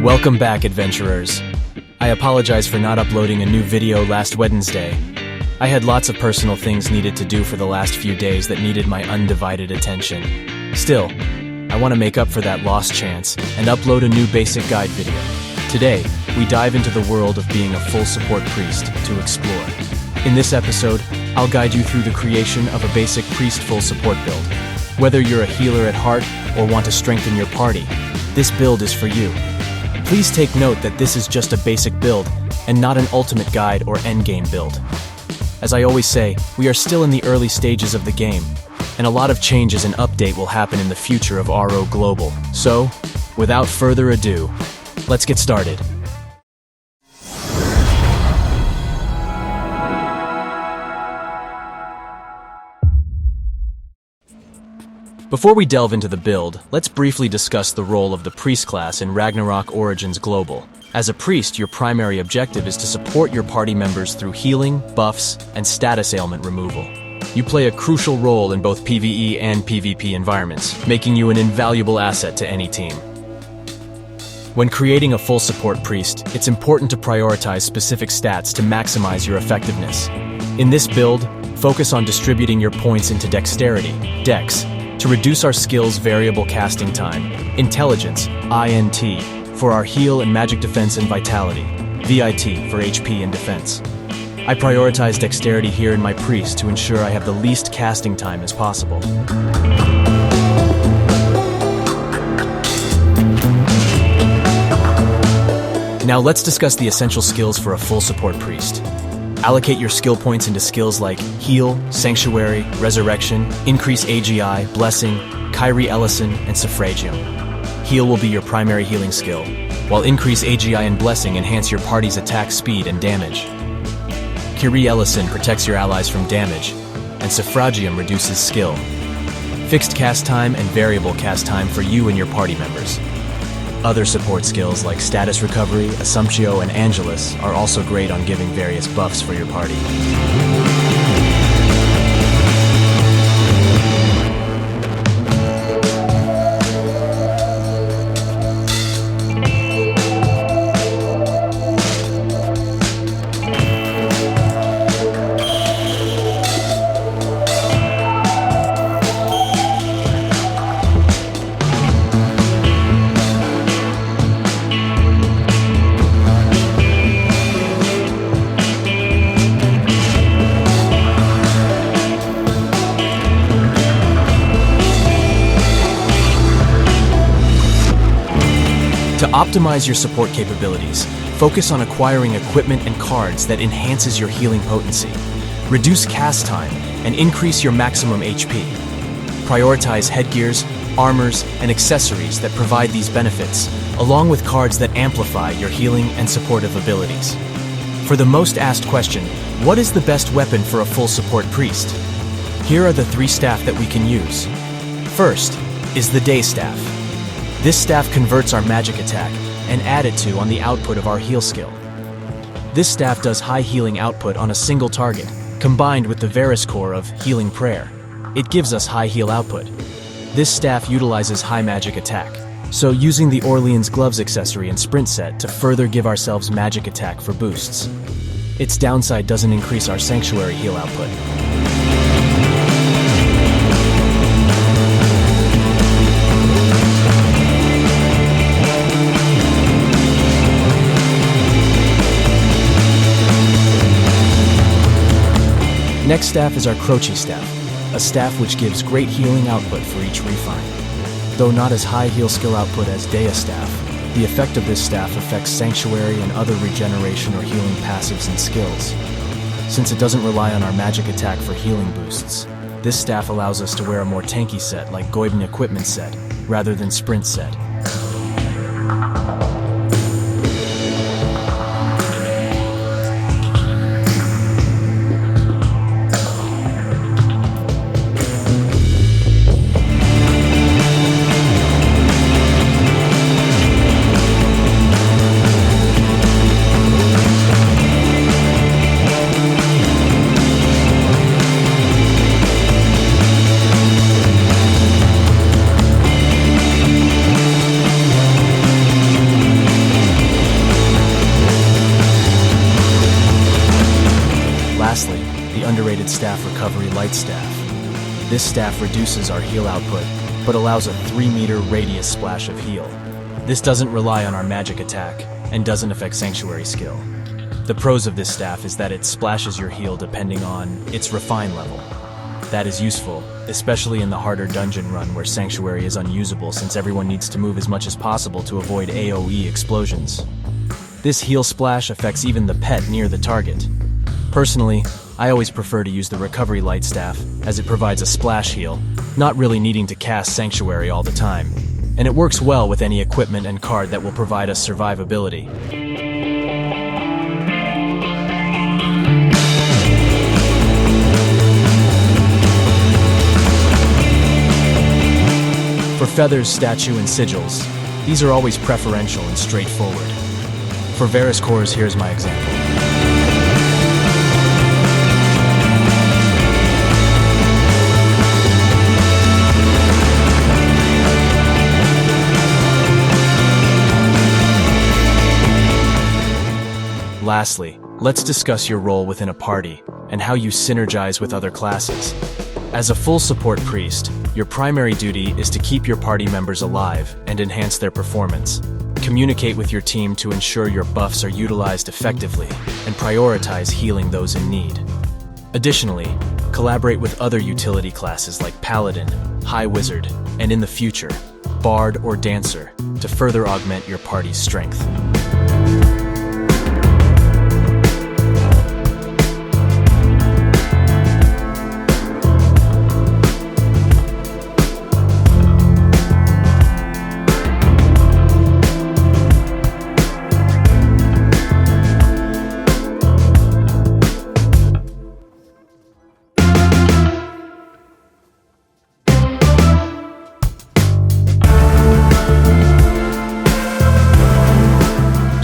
Welcome back, adventurers. I apologize for not uploading a new video last Wednesday. I had lots of personal things needed to do for the last few days that needed my undivided attention. Still, I want to make up for that lost chance and upload a new basic guide video. Today, we dive into the world of being a full support priest to explore. In this episode, I'll guide you through the creation of a basic priest full support build. Whether you're a healer at heart or want to strengthen your party, this build is for you. Please take note that this is just a basic build and not an ultimate guide or endgame build. As I always say, we are still in the early stages of the game, and a lot of changes and update will happen in the future of R.O.O Global. So, without further ado, let's get started. Before we delve into the build, let's briefly discuss the role of the priest class in Ragnarok Origins Global. As a priest, your primary objective is to support your party members through healing, buffs, and status ailment removal. You play a crucial role in both PvE and PvP environments, making you an invaluable asset to any team. When creating a full support priest, it's important to prioritize specific stats to maximize your effectiveness. In this build, focus on distributing your points into Dexterity, Dex, to reduce our skill's variable casting time, Intelligence, INT, for our heal and magic defense and vitality, VIT for HP and defense. I prioritize Dexterity here in my priest to ensure I have the least casting time as possible. Now let's discuss the essential skills for a full support priest. Allocate your skill points into skills like Heal, Sanctuary, Resurrection, Increase AGI, Blessing, Kyrie Ellison, and Suffragium. Heal will be your primary healing skill, while Increase AGI and Blessing enhance your party's attack speed and damage. Kyrie Ellison protects your allies from damage, and Suffragium reduces skill. Fixed cast time and variable cast time for you and your party members. Other support skills like Status Recovery, Assumptio, and Angelus are also great on giving various buffs for your party. To optimize your support capabilities, focus on acquiring equipment and cards that enhances your healing potency, reduce cast time, and increase your maximum HP. Prioritize headgears, armors, and accessories that provide these benefits, along with cards that amplify your healing and supportive abilities. For the most asked question, what is the best weapon for a full support priest? Here are the 3 staff that we can use. First is the Deus Staff. This staff converts our magic attack and add it to on the output of our heal skill. This staff does high healing output on a single target, combined with the Varus core of Healing Prayer. It gives us high heal output. This staff utilizes high magic attack, so using the Orleans Gloves accessory and sprint set to further give ourselves magic attack for boosts. Its downside doesn't increase our Sanctuary heal output. Next staff is our Crochet Staff, a staff which gives great healing output for each refine. Though not as high heal skill output as Deus Staff, the effect of this staff affects Sanctuary and other regeneration or healing passives and skills. Since it doesn't rely on our magic attack for healing boosts, this staff allows us to wear a more tanky set like Goibn Equipment set, rather than Sprint set. Staff Recovery Light Staff. This staff reduces our heal output, but allows a 3-meter radius splash of heal. This doesn't rely on our magic attack, and doesn't affect Sanctuary skill. The pros of this staff is that it splashes your heal depending on its refine level. That is useful, especially in the harder dungeon run where Sanctuary is unusable since everyone needs to move as much as possible to avoid AoE explosions. This heal splash affects even the pet near the target. Personally, I always prefer to use the Recovery Light Staff, as it provides a splash heal, not really needing to cast Sanctuary all the time. And it works well with any equipment and card that will provide us survivability. For feathers, statue, and sigils, these are always preferential and straightforward. For Varus cores, here's my example. Lastly, let's discuss your role within a party and how you synergize with other classes. As a full support priest, your primary duty is to keep your party members alive and enhance their performance. Communicate with your team to ensure your buffs are utilized effectively and prioritize healing those in need. Additionally, collaborate with other utility classes like Paladin, High Wizard, and in the future, Bard or Dancer to further augment your party's strength.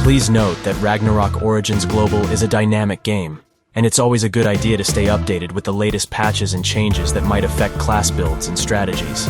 Please note that Ragnarok Origins Global is a dynamic game, and it's always a good idea to stay updated with the latest patches and changes that might affect class builds and strategies.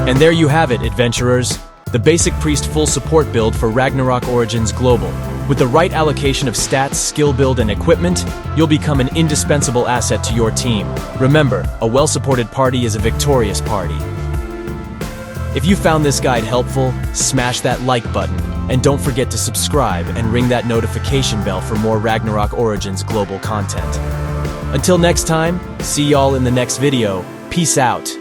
And there you have it, adventurers. The basic priest full support build for Ragnarok Origins Global. With the right allocation of stats, skill build, and equipment, you'll become an indispensable asset to your team. Remember, a well-supported party is a victorious party. If you found this guide helpful, smash that like button, and don't forget to subscribe and ring that notification bell for more Ragnarok Origins Global content. Until next time, see y'all in the next video. Peace out.